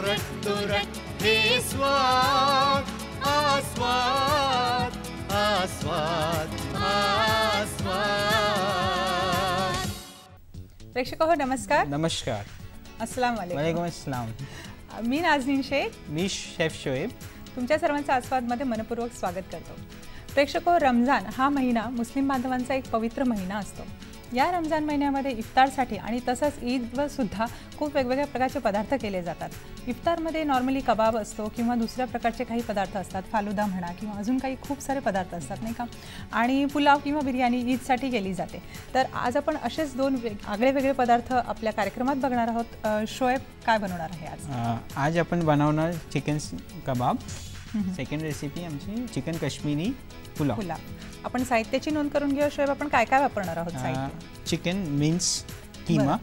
तुरट हे स्वाद आस्वाद आस्वाद आस्वाद। प्रेक्षक हो नमस्कार। नमस्कार। अस्सलाम वालेकुम। वालेकुम अस्सलाम। मी नाझनीन शेख, मी शेफ शोएब, तुमच्या सर्वांचं आस्वादमध्ये मनपूर्वक स्वागत करतो। प्रेक्षक हो, रमजान हा महिना मुस्लिम बांधवांचा एक पवित्र महिना असतो। या रमजान महिन्यामध्ये इफ्तारसाठी आणि तसंच ईदवर सुद्धा खूप वेगवेगळ्या प्रकारचे पदार्थ केले जातात। इफ्तारमध्ये नॉर्मली कबाब असतो किंवा दुसऱ्या प्रकारचे काही पदार्थ असतात, फालुदा म्हणा किंवा अजून काही खूप सारे पदार्थ असतात नाही का, आणि पुलाव किंवा बिर्याणी ईदसाठी केली जाते। तर आज आपण असेच दोन वेगळे पदार्थ आपल्या कार्यक्रमात बघणार आहोत। शोएब काय बनवणार आहे आज? आज आपण बनवणार चिकन कबाब। सेकंड रेसिपी आमची चिकन काश्मीरी पुलाव। आपण साहित्याची नोंद करून घेऊ शोएब, आपण काय काय वापरणार आहोत साहित्य? चिकन मीन्स कीमा,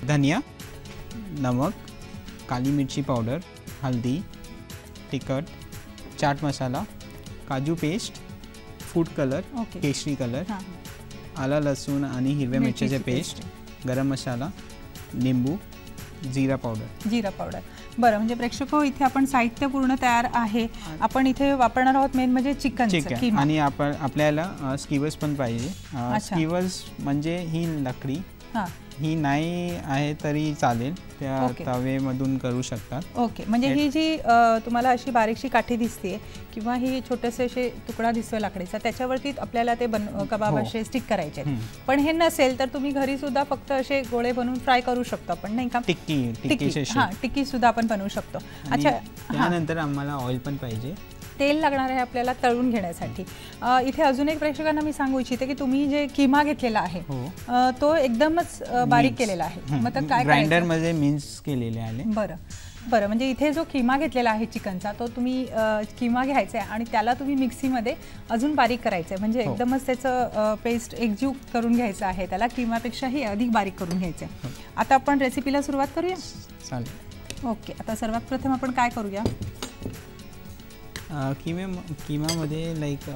धनिया, नमक, काली मिर्ची पावडर, हल्दी, तिखट, चाट मसाला, काजू पेस्ट, फूड कलर, केशरी कलर, आला लसूण आणि हिरव्या मिरचीचे पेस्ट, गरम मसाला, लिंबू, जीरा पावडर। बरं, म्हणजे प्रेक्षक हो, इथे आपण साहित्य पूर्ण तयार आहे। आपण इथे वापरणार आहोत मेन म्हणजे चिकन आणि आपल्याला स्कीवर्स पण पाहिजे। स्कीवर्स म्हणजे ही लाकडी, ही नाही आहे तरी चालेल, त्या तवेमधून करू शकतात। ओके, म्हणजे ही जी तुम्हाला अशी बारीकशी काठी दिसते किंवा ही छोटेसे असे तुकडा दिसतोय लाकडीचा, त्याच्यावरती आपल्याला ते कबाब असे स्टिक करायचे। पण हे नसेल तर तुम्ही घरी सुद्धा फक्त असे गोळे बनवून फ्राय करू शकतो आपण, नाही का? टिक्की सुद्धा आपण बनवू शकतो। अच्छा, त्यानंतर आम्हाला ऑइल पण पाहिजे, तेल लागणार आहे आपल्याला तळून घेण्यासाठी। इथे अजून एक प्रेक्षकांना मी सांगू इच्छिते की तुम्ही जे कीमा घेतलेला आहे तो एकदमच बारीक केलेला आहे, मग तर काय ग्राइंडर मध्ये मिक्स केलेले आहे। बरं, म्हणजे इथे जो कीमा घेतलेला आहे चिकनचा, तो तुम्ही कीमा घ्यायचा आहे आणि त्याला तुम्ही मिक्सीमध्ये अजून बारीक करायचं आहे, म्हणजे एकदमच त्याचं पेस्ट एकजीव करून घ्यायचं आहे, त्याला कीमापेक्षाही अधिक बारीक करून घ्यायचं आहे। आता आपण रेसिपीला सुरुवात करूया? चालेल। ओके, आता सर्वात प्रथम आपण काय करूया? कीमामध्ये लाईक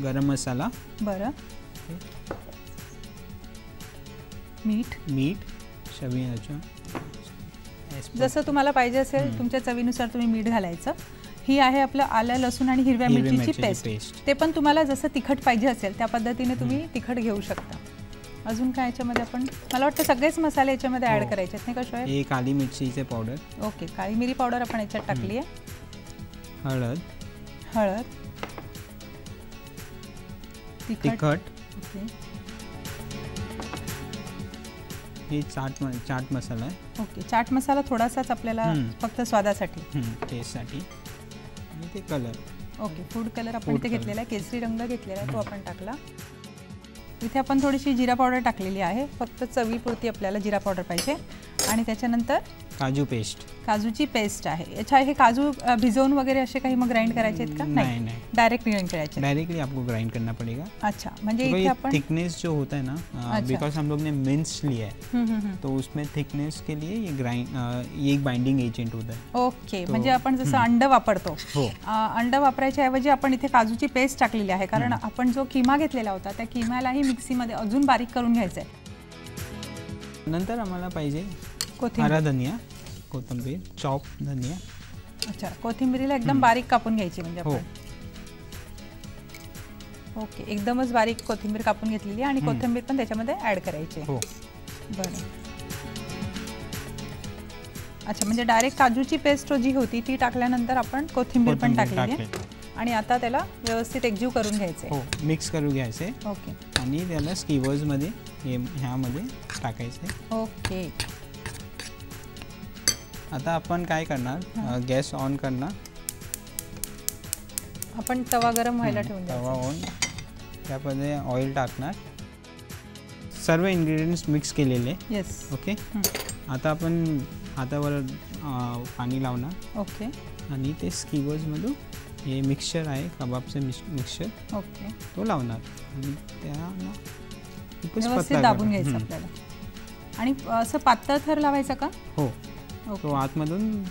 गरम मसाला, बरं, मीठ, चवीनुसार जसं तुम्हाला पाहिजे असेल तुमच्या चवीनुसार तुम्ही मीठ घालायचं। ही आहे आपलं आलं लसूण आणि हिरव्या मिरचीची पेस्ट, ते पण तुम्हाला जसं तिखट पाहिजे असेल त्या पद्धतीने तुम्ही तिखट घेऊ शकता। अजून काय याच्यामध्ये आपण, मला वाटतं सगळेच मसाले याच्यामध्ये ऍड करायचे आहेत, नाही का शोएब? हे काली मिरचीचे पावडर, ओके, काळी मिरी पावडर आपण याच्यात टाकली आहे, हळद, तिखट, ओके, हे चाट मसाला आहे, ओके, चाट मसाला थोडासाच आपल्याला फक्त स्वादासाठी, टेस्टसाठी, आणि ते कलर, ओके, फूड कलर आपण इथे घेतलेला आहे, केसरी रंग घेतलेला आहे, तो आपण टाकला। इथे आपण थोडीशी जिरा पावडर टाकलेली आहे, फक्त चवीपुरती आपल्याला जिरा पावडर पाहिजे। आणि त्याच्यानंतर काजूची पेस्ट आहे। अच्छा, हे काजू भिजवून वगैरे असे काही मग ग्राइंड करायचे आहेत का? नहीं, डायरेक्ट ग्राइंड करायचे, डायरेक्टली आपको ग्राइंड करना पड़ेगा। अच्छा, म्हणजे इथे आपण थिकनेस जो होता है ना, बिकॉज हम लोग ने मिन्स लिया है, तो उसमें थिकनेस के लिए ये एक बाइंडिंग एजेंट होता है। ओके, म्हणजे आपण जसं अंड वापरतो, अंड वापरायच्या ऐवजी आपण इथे काजूची पेस्ट टाकलेली आहे, कारण आपण जो कीमा घेतलेला होता त्या कीमालाही मिक्सीमध्ये अजून बारीक करून घ्यायचं आहे। नंतर आम्हाला पाहिजे हरा धनिया, कोथिंबीर, चॉप धनिया। अच्छा, कोथिंबीरीला एकदम बारीक कापून घ्यायची म्हणजे आपण, ओके, एकदमच बारीक कोथिंबीर कापून घेतलेली आणि कोथिंबीर पण त्याच्यामध्ये ऍड करायची। बरं, अच्छा, म्हणजे डायरेक्ट काजूची पेस्ट जी होती ती टाकल्यानंतर आपण कोथिंबीर पण टाकलेली आहे आणि आता त्याला व्यवस्थित एकजीव करून घ्यायचे, मिक्स करून घ्यायचे, ओके, आणि त्याला स्कीवर्स मध्ये ह्यामध्ये टाकायचे। ओके, आता आपण काय करणार, गॅस ऑन करणार, आपण तवा गरम व्हायला ठेवून तवा ऑन, त्यामध्ये ऑइल टाकणार, सर्व इन्ग्रेडियंट्स मिक्स केलेले, ओके। आता आपण हातावर पाणी लावणार, ओके, आणि ते स्कीवर्स मधून हे मिक्सचर आहे कबाबचे मिक्सचर, ओके, तो लावणार आणि त्याला व्यवस्थित दाबून घ्यायचं आपल्याला। आणि असं पातळ थर लावायचा का? हो, तो आतमधून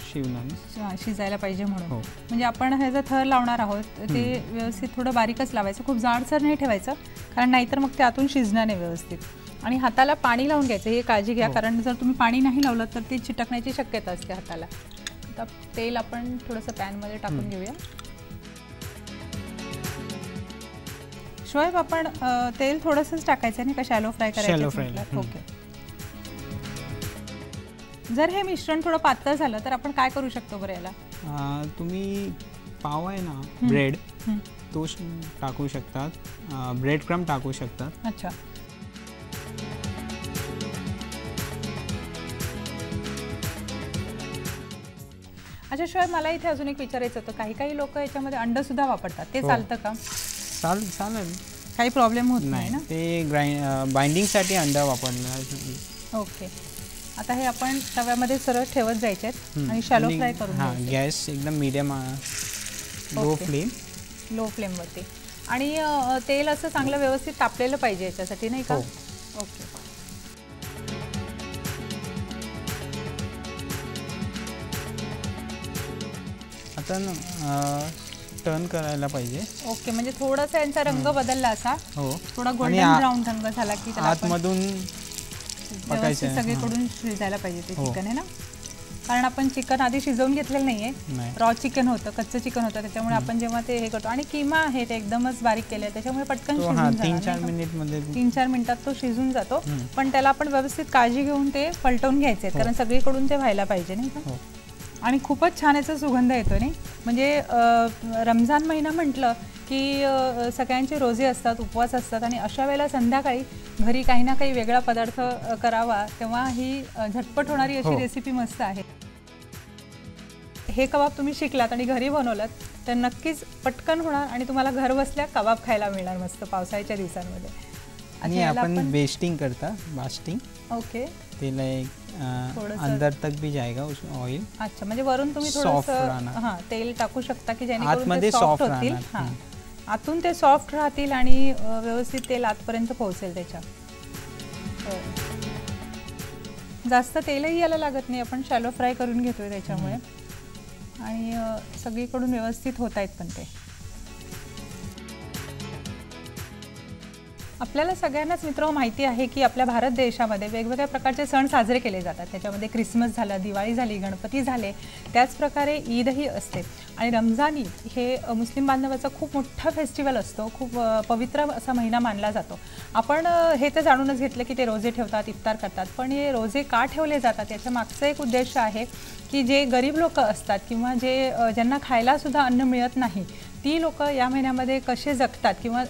शिजायला पाहिजे म्हणून, म्हणजे आपण हे जर थर लावणार आहोत ते व्यवस्थित थोडं बारीकच लावायचं, खूप जाडसर नाही ठेवायचं, कारण नाहीतर मग ते आतून शिजणार नाही व्यवस्थित। आणि हाताला पाणी लावून घ्यायचं, हे काळजी घ्या, कारण जर तुम्ही पाणी नाही लावलं तर ते चिटकण्याची शक्यता असते हाताला. आता तेल आपण थोडंसं पॅनमध्ये टाकून घेऊया. शोएब, आपण तेल थोडंसंच टाकायचं नाही का शॅलो फ्राय करायचं? ओके. जर हे मिश्रण थोडं पातळ झालं तर आपण काय करू शकतो बरं याला? तुम्ही पाव आहे ना, ब्रेड तो टाकू शकतात, ब्रेड क्रम टाकू शकतात. अच्छा. अच्छा शोएब, मला इथे अजून एक विचारायचं होतं, काही लोक याच्यामध्ये अंड सुद्धा वापरतात, ते चालतं का? चालेल, काही प्रॉब्लेम होत नाही ना? ते बाइंडिंगसाठी अंडा वापरला. ओके. आता हे आपण तव्यामध्ये सरळ ठेवत जायचे आणि शॅलो फ्राय करून घ्यायचे. गॅस एकदम मीडियम, लो फ्लेमवरती. आणि तेल असं चांगलं व्यवस्थित तापलेलं पाहिजे याच्यासाठी, नाही का? ओके. आता टर्न करायला पाहिजे. ओके, म्हणजे थोडासा यांचा रंग बदलला असा, थोडा गोल्डन ब्राऊन रंग झाला की त्याला आतमधून पकायचं, सगळीकडून शिजायला पाहिजे ते चिकन, आहे ना? कारण आपण चिकन आधी शिजवून घेतलेलं नाहीये, रॉ चिकन होतं, कच्चं चिकन होतं, त्याच्यामुळे आपण जेव्हा ते हे करतो, आणि किमा आहे ते एकदमच बारीक केले, त्याच्यामुळे पटकन शिजून जातो. 3-4 मिनिटात तो शिजून जातो. पण त्याला आपण व्यवस्थित काळजी घेऊन ते पलटवून घ्यायचे, कारण सगळीकडून ते व्हायला पाहिजे, नाही का? आणि खूपच छान याचा सुगंध येतो, नाही? म्हणजे रमजान महिना म्हटलं की सगळ्यांचे रोजे असतात, उपवास असतात, आणि अशा वेळेला संध्याकाळी घरी काही ना काही वेगळा पदार्थ करावा, तेव्हा ही झटपट होणारी अशी रेसिपी मस्त आहे. हे कबाब तुम्ही शिकलात आणि घरी बनवलात तर नक्कीच पटकन होणार आणि तुम्हाला घर बसल्या कबाब खायला मिळणार मस्त पावसाळ्याच्या दिवसांमध्ये. आणि आपण बेस्टिंग करता, बास्टिंग. ओके. तेल अंदर तक भी जाएगा उस ऑयल. अच्छा, म्हणजे वरून तुम्ही थोडंसं तेल टाकू शकता की जेणेकरून ते सॉफ्ट होतील. आतून ते सॉफ्ट राहतील आणि व्यवस्थित तेल आतपर्यंत पोहोचेल त्याच्या. जास्त तेलही याला लागत नाही, आपण शॅलो फ्राय करून घेतोय त्याच्यामुळे, आणि सगळीकडून व्यवस्थित होत आहेत पण ते. आपल्याला सगळ्यांनाच मित्र माहिती आहे की आपल्या भारत देशामध्ये वेगवेगळ्या प्रकारचे सण साजरे केले जातात. त्याच्यामध्ये क्रिसमस झालं, दिवाळी झाली, गणपती झाले, त्याचप्रकारे ईदही असते. आणि रमजान ईद हे मुस्लिम बांधवाचा खूप मोठा फेस्टिवल असतो, खूप पवित्र असा महिना मानला जातो. आपण हे तर जाणूनच घेतलं की ते रोजे ठेवतात, इफ्तार करतात, पण हे रोजे का ठेवले जातात याच्या मागचा एक उद्देश आहे की जे गरीब लोक असतात किंवा ज्यांना खायलासुद्धा अन्न मिळत नाही, ती लोक या महिन्यामध्ये कसे जगतात किंवा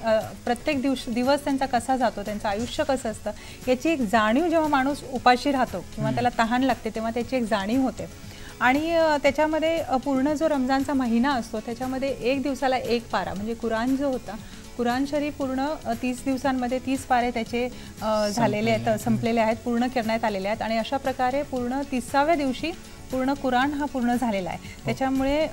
प्रत्येक दिवस त्यांचा कसा जातो, त्यांचं आयुष्य कसं असतं याची एक जाणीव जेव्हा माणूस उपाशी राहतो किंवा त्याला तहान लागते तेव्हा त्याची एक जाणीव होते. आणि त्याच्यामध्ये पूर्ण जो रमजानचा महिना असतो त्याच्यामध्ये एक दिवसाला एक पारा, म्हणजे कुराण जो होता, कुराण शरीफ पूर्ण 30 दिवसांमध्ये 30 पारे त्याचे झालेले आहेत, संपलेले आहेत, पूर्ण करण्यात आलेले आहेत. आणि अशा प्रकारे पूर्ण 30व्या दिवशी पूर्ण कुराण हा पूर्ण झालेला आहे. त्याच्यामुळे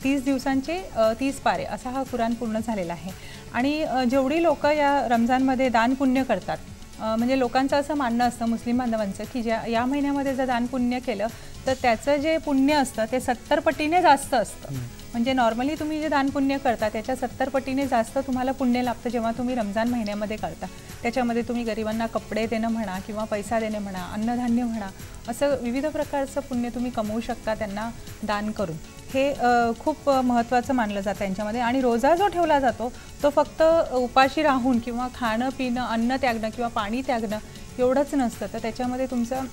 30 दिवसांचे 30 पारे असा हा कुराण पूर्ण झालेला आहे. आणि जेवढी लोक या रमजानमध्ये दान पुण्य करतात, म्हणजे लोकांचं असं मानणं असतं मुस्लिम बांधवांचं की या महिन्यामध्ये जर दान पुण्य केलं तर त्याचं जे पुण्य असतं ते 70 पटीने जास्त असतं. म्हणजे नॉर्मली तुम्ही जे दान पुण्य करता त्याच्या 70 पटीने जास्त तुम्हाला पुण्य लाभतं जेव्हा तुम्ही रमजान महिन्यामध्ये करता. त्याच्यामध्ये तुम्ही गरिबांना कपडे देणं म्हणा किंवा पैसा देणे म्हणा, अन्नधान्य म्हणा, असं विविध प्रकारचं पुण्य तुम्ही कमवू शकता त्यांना दान करून. हे खूप महत्त्वाचं मानलं जातं यांच्यामध्ये. आणि रोजा जो ठेवला जातो तो फक्त उपाशी राहून किंवा खाणं पिणं, अन्न त्यागणं किंवा पाणी त्यागणं एवढंच नसतं, तर त्याच्यामध्ये तुमचं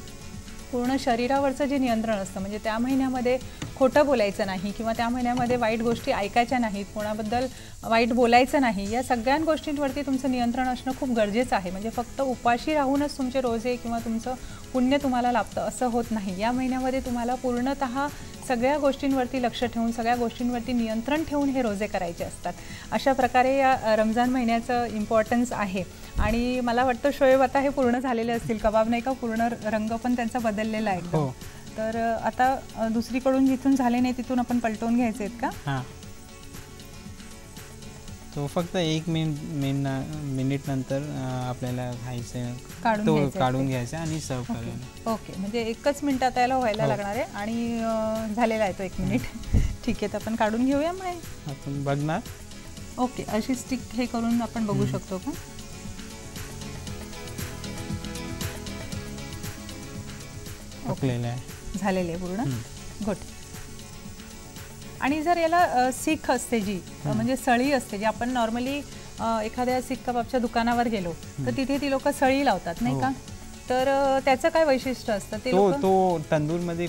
पूर्ण शरीरावरचं जे नियंत्रण असतं, म्हणजे त्या महिन्यामध्ये खोटं बोलायचं नाही किंवा त्या महिन्यामध्ये वाईट गोष्टी ऐकायच्या नाहीत, कोणाबद्दल वाईट बोलायचं नाही, या सगळ्या गोष्टींवरती तुमचं नियंत्रण असणं खूप गरजेचं आहे. म्हणजे फक्त उपाशी राहूनच तुमचे रोजे किंवा तुमचं पुण्य तुम्हाला लाभतं असं होत नाही. या महिन्यामध्ये तुम्हाला पूर्णतः सगळ्या गोष्टींवरती लक्ष ठेवून, सगळ्या गोष्टींवरती नियंत्रण ठेवून हे रोजे करायचे असतात. अशा प्रकारे या रमजान महिन्याचं इम्पॉर्टन्स आहे. आणि मला वाटतं शोएब आता हे पूर्ण झालेले असतील कबाब, नाही का? पूर्ण रंग पण त्यांचा बदललेला आहे एकदम. तर आता दुसरीकडून जिथून झाले नाही तिथून आपण पलटवून घ्यायचे आहेत का? हां, तो फक्त 1 मिनिट नंतर आपल्याला खायचं, काढून घ्यायचं आणि सर्व करायचं. ओके, म्हणजे 1च मिनिटात याला व्हायला लागणार आहे आणि झालेला आहे तो 1 मिनिट. ठीक आहे, तर आपण काढून घेऊया. मग आपण बघणार. ओके, अशी स्टिक हे करून आपण बघू शकतो का? पकलेलं आहे, झालेले आहे पूर्ण. गुड. आणि जर याला सीख असते जी म्हणजे सळी असते जी आपण नॉर्मली एखाद्या सीख कबाबच्या दुकानावर गेलो तर तिथे ती लोक सळी लावतात नाही का, तर त्याचं काय वैशिष्ट्य असतं? ते तो तंदूरमध्ये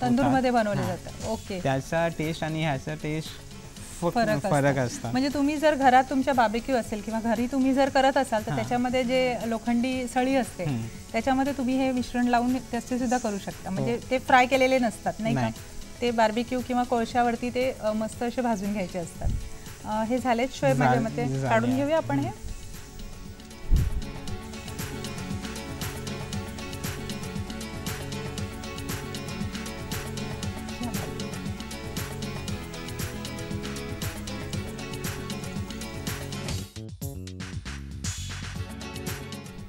तंदूरमध्ये बनवलं जातं. ओके. त्याचा टेस्ट आणि ह्याचा टेस्ट फरक असतो. म्हणजे तुम्ही जर घरात तुमच्या बार्बेक्यू असेल किंवा घरी तुम्ही जर करत असाल तर त्याच्यामध्ये जे लोखंडी सळी असते त्याच्यामध्ये तुम्ही हे मिश्रण लावून त्याचे सुद्धा करू शकता. म्हणजे ते फ्राय केलेले नसतात नाही का, ते बार्बेक्यू किंवा कोळशावरती ते मस्त असे भाजून घ्यायचे असतात. हे झालेच शोएब माझ्या मते. काढून घेऊया आपण हे.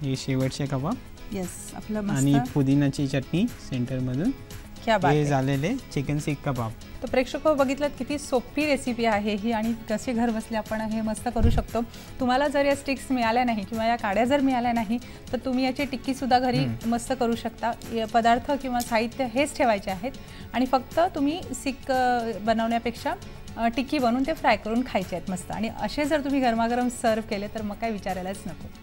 हे शेवटचे कबाब. येस, आपलं आणि पुदिनाची चटणी सेंटर मधून. हे झालेले चिकन सीख कबाब. तर प्रेक्षक बघितलं किती सोपी रेसिपी आहे ही आणि कशी घर बसल्या आपण हे मस्त करू शकतो. तुम्हाला जर या स्टिक्स मिळाल्या नाही किंवा या काड्या जर मिळाल्या नाही तर तुम्ही याची टिक्की सुद्धा घरी मस्त करू शकता. पदार्थ किंवा साहित्य हेच ठेवायचे आहेत आणि फक्त तुम्ही सीख बनवण्यापेक्षा टिक्की बनवून ते फ्राय करून खायचे आहेत मस्त. आणि असे जर तुम्ही गरमागरम सर्व केले तर मग काय विचारायलाच नको.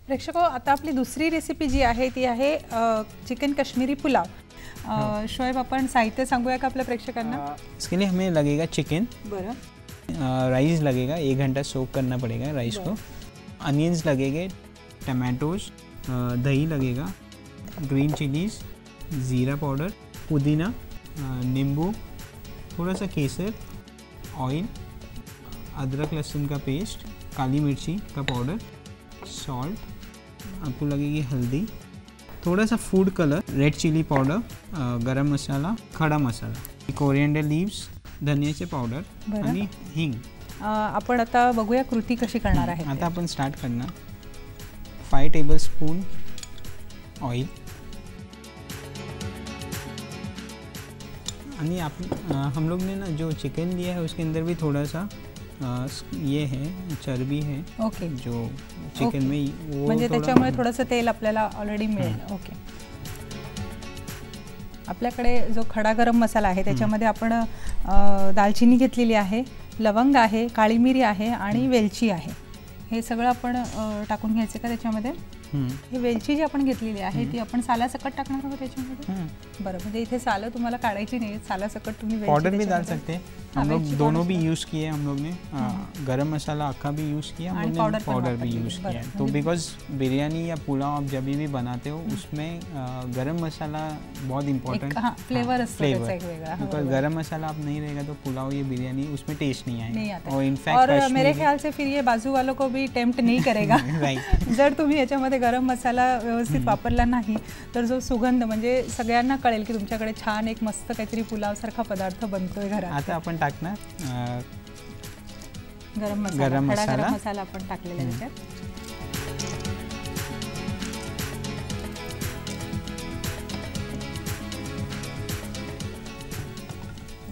प्रेक्षको, आता आपली दुसरी रेसिपी जी आहे ती आहे चिकन कश्मीरी पुलाव. शोएब, आपण साहित्य सांगूया का आपल्या प्रेक्षकांना? इसके लिए हमें लगेगा चिकन, राइस लगेगा, 1 घंटा सोक करना पड़ेगा राइस को. अनियंस लगेंगे, टमाटोज, दही लगेगा, ग्रीन चिलीज, ज़ीरा पाउडर, पुदीना, नींबू, थोड़ा सा केसर, ऑयल, अदरक लहसुन का पेस्ट, काली मिर्ची का पाउडर, सॉल्ट, आपको लगेगी हल्दी, थोड़ा सा food colour, red chilli powder, garam masala, खड़ा मसाला, कोरिएंडर लीव्स, धनियाचे पावडर आणि हिंग. आपण आता बघूया कृती कशी करणार आहे. आता आपण स्टार्ट करणार. 5 टेबलस्पून ऑयल आणि हम लोग ने ना जो चिकन लिया है उसके अंदर भी थोड़ा सा ये है, चर्बी है. ओके. जो चिकन में वो म्हणजे त्याच्यामुळे थोडंसं तेल आपल्याला ऑलरेडी मिळेल. ओके. आपल्याकडे जो खडा गरम मसाला आहे त्याच्यामध्ये आपण दालचिनी घेतलेली आहे, लवंग आहे, काळी मिरी आहे आणि वेलची आहे. हे सगळं आपण टाकून घ्यायचं का त्याच्यामध्ये? ही वेलची जी आपण घेतलेली आहे ती आपण सालासकट टाकणार आहोत त्याच्यामध्ये. बरं, म्हणजे इथे सालं तुम्हाला काढायची नाही, सालासकट तुम्ही पाउडर भी डाल सकते हैं. हम लोग दोनों भी यूज़ किए, हम लोग ने गरम मसाला अक्का भी यूज़ किया, हम लोग ने पाउडर भी यूज़ किया. तो बिकॉज बिरयानी या पुलाव आप जब भी बनाते हो उसमें गरम मसाला बहुत इम्पोर्टेंट फ्लेवर बिकॉज गरम मसाला आप नहीं रहेगा तो पुलाव या बिरयानी उसमें टेस्ट नहीं आएगा. और इनफैक्ट मेरे ख्याल से फिर ये बाजू वालों को भी टेम्प्ट नहीं करेगा. जर तुम्ही याच्यामध्ये गरम मसाला व्यवस्थित वापरला नाही तर जो सुगंध म्हणजे सगळ्यांना कळेल की तुमच्याकडे छान एक मस्त काहीतरी पुलाव सारखा पदार्थ बनतोय घरात. आता आपण टाकणार गरम मसाला आपण टाकलेला आहे त्याच्यात.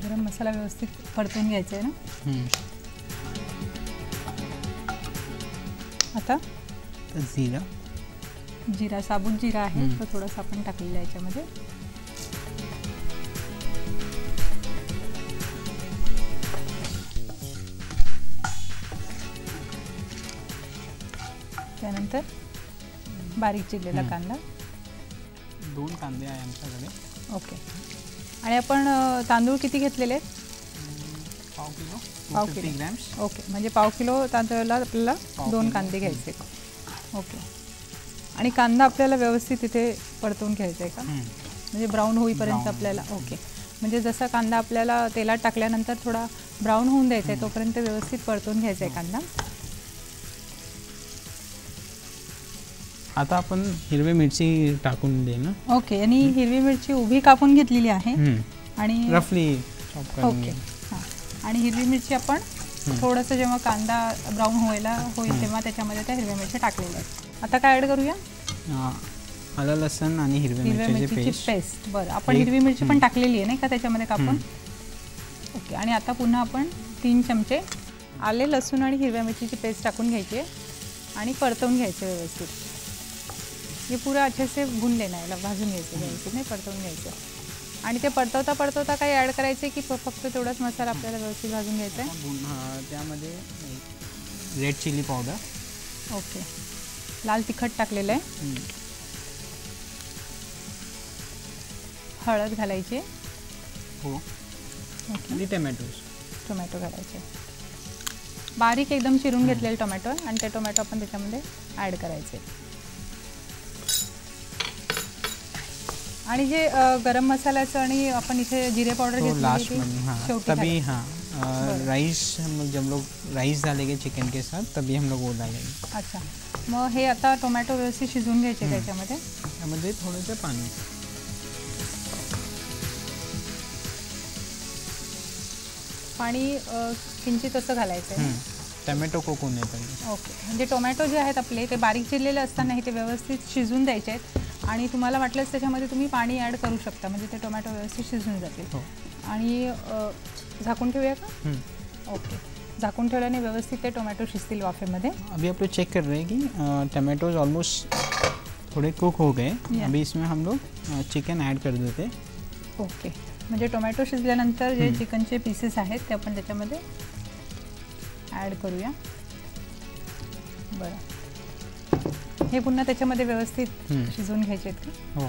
गरम मसाला व्यवस्थित परतून घ्यायचा आहे ना. आता जिरा, साबुत जिरा आहे तो थोडासा आपण टाकलेला आहे याच्यामध्ये. त्यानंतर बारीक चिरलेला कांदा. 2 कांदे आहे आमच्याकडे. ओके. आणि आपण तांदूळ किती घेतलेले आहेत? पाव किलो ग्रॅम्स. ओके, म्हणजे पाव किलो तांदळाला आपल्याला 2 कांदे घ्यायचे. ओके. आणि कांदा आपल्याला व्यवस्थित इथे परतून घ्यायचा आहे का? म्हणजे ब्राऊन होईपर्यंत आपल्याला. ओके. म्हणजे जसा कांदा आपल्याला तेलात टाकल्यानंतर थोडा ब्राऊन होऊन द्यायचा आहे तोपर्यंत व्यवस्थित परतून घ्यायचा आहे कांदा. आता आपण हिरवी मिरची टाकून दे ना. ओके. आणि हिरवी मिरची उभी कापून घेतलेली आहे आणि रफली चॉप करून. ओके. हां. आणि हिरवी मिरची आपण थोडंसं जेव्हा कांदा ब्राऊन होईल तेव्हा त्याच्यामध्ये त्या हिरव्या मिरच्या टाकलेल्या आहेत. आता काय ॲड करूया? आलं लसूण आणि हिरव्या मिरचीची पेस्ट. बरं, आपण हिरवी मिरची पण टाकलेली आहे नाही का त्याच्यामध्ये कापून. ओके. आणि आता पुन्हा आपण 3 चमचे आले लसूण आणि हिरव्या मिरचीची पेस्ट टाकून घ्यायची आणि परतवून घ्यायचे व्यवस्थित. हे पुरा अच्छे से भून लेना याला, भाजून घ्यायचं व्यवस्थित, नाही परतवून घ्यायचं. आणि ते परतवता परतवता काही ॲड करायचे की फक्त तेवढाच मसाला आपल्याला व्यवस्थित भाजून घ्यायचा आहे? त्यामध्ये रेड चिली पावडर, ओके, लाल तिखट टाकलेलं आहे, हळद घालायची, हो, आणि टोमॅटो घालायचे, बारीक एकदम चिरून घेतलेले टोमॅटो, आणि ते टोमॅटो आपण त्याच्यामध्ये ॲड करायचे. आणि जे गरम मसाल्याचं आणि आपण इथे जिरे पाउडर घेतली तभी राइस, हम लोग जब लोग राइस डालेंगे चिकन के साथ तभी हम लोग वो डालेंगे. अच्छा, मग हे आता टोमॅटो व्यवस्थित शिजवून घ्यायचे. त्याच्यामध्ये थोडंसं पाणी किंचित असं घालायचं आहे, टोमॅटो कुक होण्यासाठी. ओके, म्हणजे टोमॅटो जे आहेत आपले ते बारीक चिरलेले असताना ते व्यवस्थित शिजून द्यायचे आहेत. आणि तुम्हाला वाटलंच त्याच्यामध्ये तुम्ही पाणी ॲड करू शकता, म्हणजे ते टोमॅटो व्यवस्थित शिजून जातील. आणि झाकून ठेवूया का? ओके, झाकून ठेवल्याने व्यवस्थित ते टोमॅटो शिजतील वाफेमध्ये. अभी आप लोग चेक कर रहे हैं कि टोमैटोज ऑलमोस्ट थोड़े कुक हो गए. अभी इसमें हम लोग चिकन ऐड कर देते. ओके, म्हणजे टोमॅटो शिजल्यानंतर जे चिकनचे पीसेस आहेत ते आपण त्याच्यामध्ये ॲड करूया. बरं, हे पुन्हा त्याच्यामध्ये व्यवस्थित शिजवून घ्यायचे आहेत का? हो.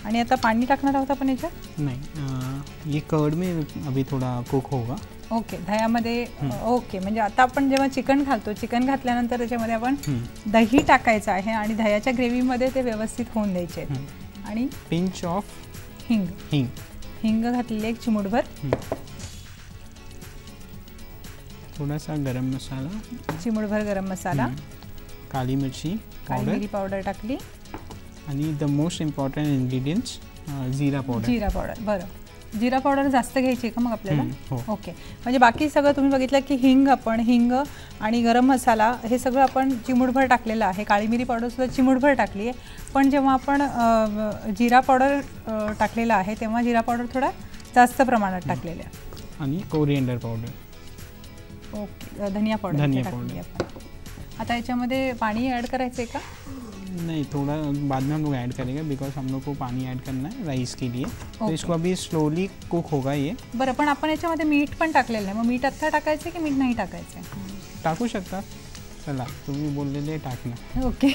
आणि आता पाणी टाकणार आहोत आपण याच्यात? नाही, ये कर्ड में अभी थोड़ा कुक होगा. ओके, दह्यामध्ये. ओके, म्हणजे आता आपण जेव्हा चिकन घालतो, चिकन घातल्यानंतर त्याच्यामध्ये आपण दही टाकायचं आहे आणि दह्याच्या ग्रेव्हीमध्ये ते व्यवस्थित होऊन द्यायचे. आणि पिंच ऑफ हिंग हिंग हिंग घातलेले एक चिमूटभर, थोडासा गरम मसाला, चिमूटभर गरम मसाला, काली मिरची पावडर टाकली, आणि the most important ingredients jeera powder. बरं, जिरा पावडर जास्त घ्यायची का मग आपल्याला? हो. ओके, म्हणजे बाकी सगळं तुम्ही बघितलं की हिंग आणि गरम मसाला हे सगळं आपण चिमूटभर टाकलेलं आहे. काळी मिरी पावडरसुद्धा चिमूटभर टाकली आहे. पण जेव्हा आपण जिरा पावडर टाकलेला आहे तेव्हा जिरा पावडर थोडा जास्त प्रमाणात टाकलेला आहे. आणि कोरिएंडर पावडर. ओके, धनिया पावडर. आता याच्यामध्ये पाणी ऐड करायचं आहे का? नहीं, थोड़ा बाद में हम लोग ऐड करेंगे बिकॉज हम लोग को पानी ऐड करना है राइस के लिए. तो इसको अभी स्लोली कुक होगा ये. बरं, पण आपण याच्यामध्ये मीठ पण टाकलेलं आहे, मग मीठ आत्ता टाकायचं की मीठ नाही टाकायचं? टाकू शकता, चला तुम्ही बोललेले टाकणं. ओके,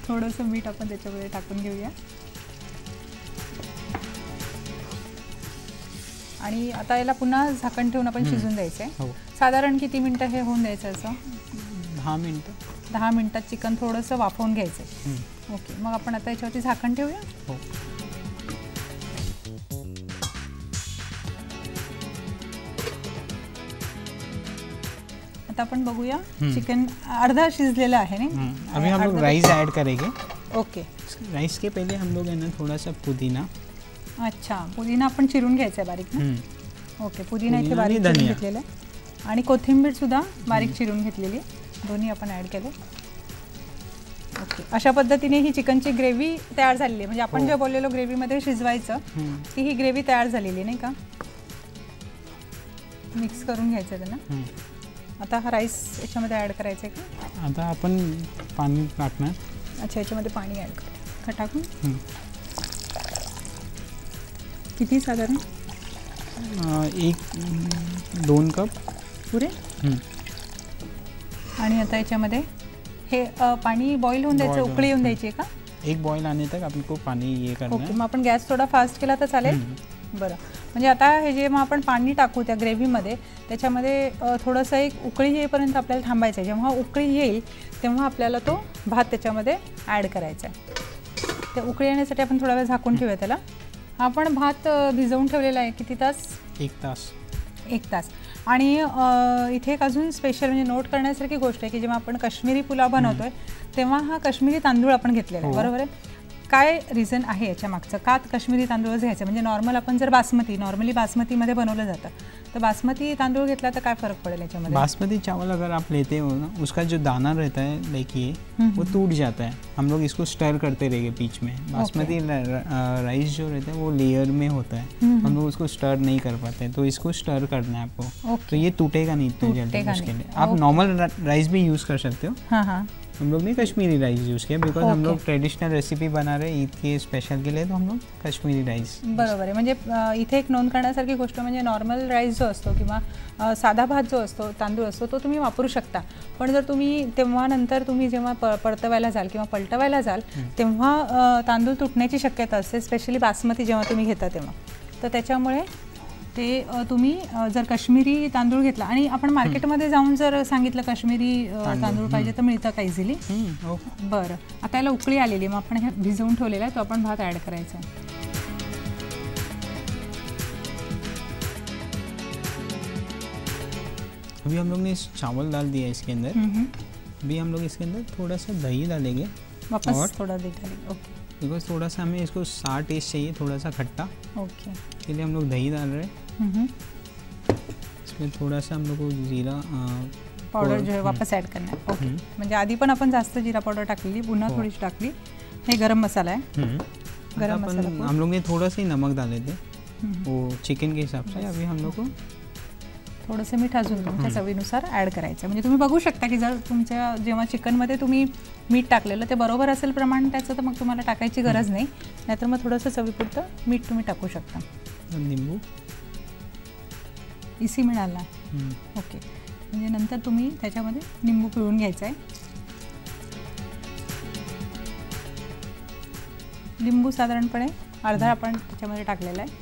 थोडंसं मीठ आपण त्याच्यामध्ये टाकून घेऊया. आणि आता याला पुन्हा झाकण ठेवून आपण शिजून द्यायचं आहे. साधारण किती मिनटं हे होऊन द्यायचं असं? 10 मिनटं. 10 मिनटात चिकन थोडंसं वाफवून घ्यायचं. ओके, मग आपण आता याच्यावरती झाकण ठेवूया. हो. आता आपण बघूया, चिकन अर्धा शिजलेला आहे ना. अभी हम लोग राइस ऐड करेंगे. ओके, राइस के पहले हम लोग है ना थोड़ा सा पुदीना. अच्छा, पुदीना आपण चिरून घ्यायचा आहे बारीक ना. ओके, पुदीना इथे बारीक चिरून घेतलेला आहे आणि कोथिंबीर सुद्धा बारीक चिरून घेतलेली, दोन्ही आपण ॲड केले. ओके, अशा पद्धतीने ही चिकनची ग्रेव्ही तयार झालेली आहे. म्हणजे आपण जे बोललेलो ग्रेव्हीमध्ये शिजवायचं ती ही ग्रेव्ही तयार झालेली नाही का? मिक्स करून घ्यायचं त्यांना. आता हा राईस याच्यामध्ये ॲड करायचं आहे का? आता आपण पाणी टाकणार. अच्छा, याच्यामध्ये पाणी ॲड कर टाकून. किती साधारण? 1-2 कप पुरे. आणि आता याच्यामध्ये हे पाणी बॉईल होऊन द्यायचं, उकळी येऊन द्यायची आहे का? एक बॉईल आने तक आपको पाणी ये करना है. ओके, मग आपण गॅस थोडा फास्ट केला तर चालेल? बरं, म्हणजे आता हे जेव्हा आपण पाणी टाकू त्या ग्रेव्हीमध्ये त्याच्यामध्ये थोडंसं एक उकळी येईपर्यंत आपल्याला थांबायचं आहे. जेव्हा उकळी येईल तेव्हा आपल्याला तो भात त्याच्यामध्ये ॲड करायचा आहे. त्या उकळी येण्यासाठी आपण थोडा वेळ झाकून ठेवूया त्याला. आपण भात भिजवून ठेवलेला आहे किती तास? 1 तास. आणि इथे एक अजून स्पेशल म्हणजे नोट करण्यासारखी गोष्ट आहे की जेव्हा आपण काश्मीरी पुलाव बनवतोय तेव्हा हा काश्मीरी तांदूळ आपण घेतलेला आहे. बरोबर आहे? काय रिझन आहे याच्या मागचं, का काश्मीरी तांदूळच घ्यायचं? म्हणजे नॉर्मल आपण जर नॉर्मली बासमतीमध्ये बनवलं जातं तर बासमती तांदूळ घेतला तर काय फरक पड़ेगा याच्यामध्ये? बासमती चावल अगर आप लेते हो ना, उसका जो दाना रहता है लाइक ये वो टूट जाता है। हम लोग इसको स्टर करते रहेंगे बीच में। बासमती राइस जो रहता है वो लेयर में होता है, हम लोग उसको स्टर नहीं कर पाते, तो इसको स्टर करना है आपको। तो ये टूटेगा नहीं इतनी जल्दी उसके लिए। आप नॉर्मल राइस भी यूज़ कर सकते हो। हाँ हाँ, हम लोग ने कश्मीरी राइस यूज़ किया बिकॉज हम लोग ट्रेडिशनल रेसिपी बना रहे ईद के स्पेशल के लिए, तो हम लोग कश्मीरी राइस। बरोबर आहे। म्हणजे इथे एक नोंद करण्यासारखी गोष्ट म्हणजे नॉर्मल राईस जो असतो किंवा साधा भात जो असतो, तांदूळ असतो, तो तुम्ही वापरू शकता, पण जर तुम्ही तेव्हा नंतर तुम्ही जेव्हा परतवायला जाल किंवा पलटवायला जाल तेव्हा तांदूळ तुटण्याची शक्यता असते, स्पेशली बासमती जेव्हा तुम्ही घेता तेव्हा। तर त्याच्यामुळे ते तुम्ही जर काश्मीरी तांदूळ घेतला आणि आपण मार्केटमध्ये जाऊन जर सांगितलं काश्मीरी तांदूळ पाहिजे तर मिळतं का इझिली? बरं, आता याला उकळी आलेली, मग आपण हे भिजवून ठेवलेला आहे तो आपण भात ॲड करायचा आहे। अभी हम लोग ने चावल डाल दिया इसके अंदर। अभी हम लोग इसके अंदर थोड़ा सा दही डालेंगे, वापस थोड़ा दही डालेंगे। ओके, बिकॉज थोड़ा सा हमें इसको सार टेस्ट चाहिए, थोड़ा सा खट्टा। ओके, इसके लिए हम लोग दही डाल रहे हैं। इसमें थोड़ा सा हम लोग को जीरा पावडर जो है वापस ऐड करना है। ओके, म्हणजे आधी पण आपण जास्त जीरा पावडर टाकलेली, पुन्हा थोडीशी टाकली। हे गरम मसाला है। गरम मसाला हम लोग ने थोड़ा सा ही नमक डाले थे वो चिकन के हिसाब से। अभी हम लोग को थोडंसं मीठ अजून तुमच्या चवीनुसार ॲड करायचं। म्हणजे तुम्ही बघू शकता की जर तुमच्या जेव्हा चिकनमध्ये तुम्ही मीठ टाकलेलं ते बरोबर असेल प्रमाण त्याचं, तर मग तुम्हाला टाकायची गरज नाही, नाहीतर मग थोडंसं चवीपुरतं मीठ तुम्ही टाकू शकता। निंबू इसी मिळाला। ओके, म्हणजे नंतर तुम्ही त्याच्यामध्ये निंबू पिळून घ्यायचा आहे। लिंबू साधारणपणे अर्धा आपण त्याच्यामध्ये टाकलेला आहे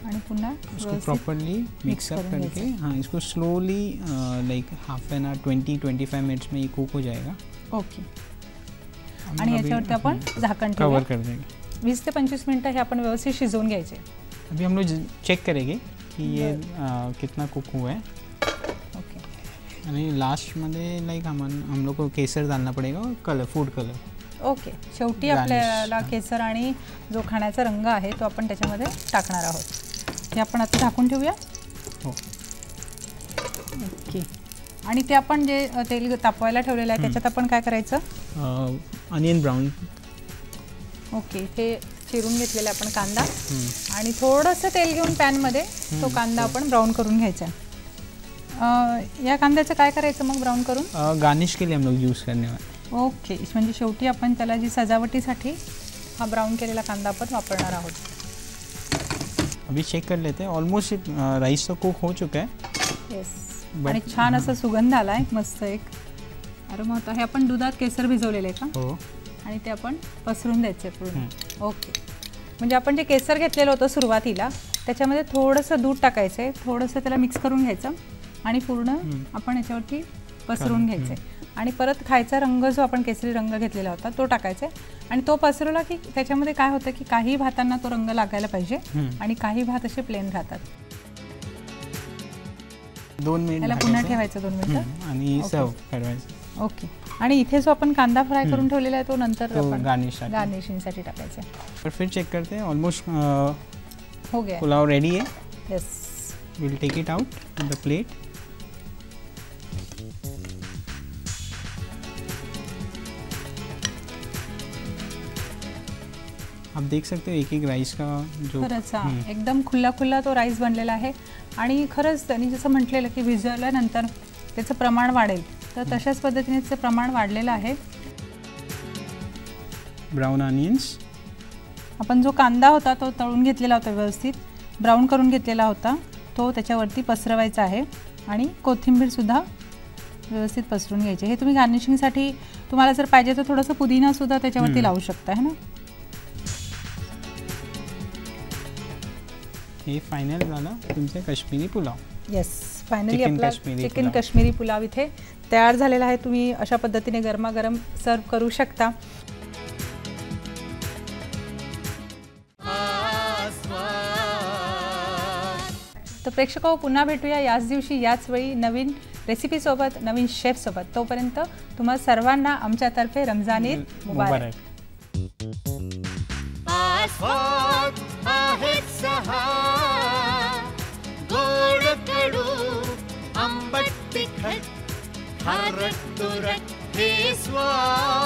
आणि पुन्हा इसको प्रॉपर्ली मिक्स अप करके, हाँ, इसको slowly like half an hour 20-25 minutes में ये कुक हो जाएगा। ओके, आणि याच्यावरती आपण झाकण कवर कर देंगे। 20 ते 25 मिनटं हे आपण व्यवस्थित शिजवून घ्यायचे। अभी हम लोग चेक करेंगे कि ये कितना कुक हुआ है। ओके, आणि लास्टमध्ये लाइक हम लोग को केसर डालना पड़ेगा और कलर, फूड कलर। ओके, शेवटी आपल्याला केसर आणि जो खाण्याचा रंग आहे तो आपण त्याच्यामध्ये टाकणार आहोत। हे आपण आता झाकून ठेवूया। हो, ओके, आणि ते आपण जे तेल तापवायला ठेवलेलं आहे त्याच्यात आपण काय करायचं? Onion brown. ओके, ते चिरून घेतलेला आपण कांदा आणि थोडंसं तेल घेऊन पॅनमध्ये तो कांदा आपण ब्राउन करून घ्यायचा। या कांद्याचं काय करायचं मग ब्राउन करून? गार्निश के लिए हम लोग यूज़ करने वाले। ओके, म्हणजे शेवटी आपण त्याला जी सजावटीसाठी हा ब्राउन केलेला कांदा आपण वापरणार आहोत। अभी चेक कर लेते हैं, ऑलमोस्ट राइस तो कुक हो चुका है। येस, आणि छान असा सुगंध आला आहे, मस्त एक अरोमा होता। हे आपण दुधात केसर भिजवलेलं आहे का? हो, आणि ते आपण पसरून द्यायचं पूर्ण। ओके, म्हणजे आपण जे केसर घेतलेलं होतं सुरुवातीला त्याच्यामध्ये थोडंसं दूध टाकायचं आहे, थोडंसं त्याला मिक्स करून घ्यायचं आणि पूर्ण आपण याच्यावरती पसरून घ्यायचं आहे आणि परत खायचा रंग जो आपण केसरी रंग घेतलेला होता तो टाकायचा आहे आणि तो पसरवला की त्याच्यामध्ये काय होतं की काही भातांना तो रंग लागायला पाहिजे आणि काही भात असे प्लेन राहतात। 2 मिनिट त्याला पुन्हा ठेवायचं 2 मिनिटं आणि सर्व करायचं। ओके, आणि इथे जो आपण कांदा फ्राय करून ठेवलेला आहे तो नंतर आपण गार्निशिंगसाठी टाकायचा आहे। और फिर चेक करते हैं, ऑलमोस्ट हो गया, पुलाव रेडी है। Yes, will take it out in the plate. आप देख सकते हो एक एक राइस का जो खरंच एकदम खुला खुला तो राईस बनलेला आहे आणि खरंच त्यांनी जसं म्हटलेलं की भिजवल्यानंतर त्याचं प्रमाण वाढेल, तर तशाच पद्धतीने त्याचं प्रमाण वाढलेलं आहे। ब्राउन ऑनियन्स, आपण जो कांदा होता तो तळून घेतलेला होता, व्यवस्थित ब्राउन करून घेतलेला होता, तो त्याच्यावरती पसरवायचा आहे आणि कोथिंबीर सुद्धा व्यवस्थित पसरून घ्यायची। हे तुम्ही गार्निशिंगसाठी तुम्हाला जर पाहिजे तर थोडंसं पुदिना सुद्धा त्याच्यावरती लावू शकता, है ना। हे फायनल झाला तुमचे काश्मीरी पुलाव। येस, फायनली आपला चिकन काश्मीरी पुलाव इथे तयार झालेला आहे। तुम्ही अशा पद्धतीने गरमागरम सर्व करू शकता। तर प्रेक्षको, पुन्हा भेटूया याच दिवशी याच वेळी नवीन रेसिपीसोबत, नवीन शेफसोबत। तोपर्यंत तुम्हा सर्वांना आमच्यातर्फे रमजान ईद मुबारक। आस्वाद आहेच सहा तुरट हे स्वाद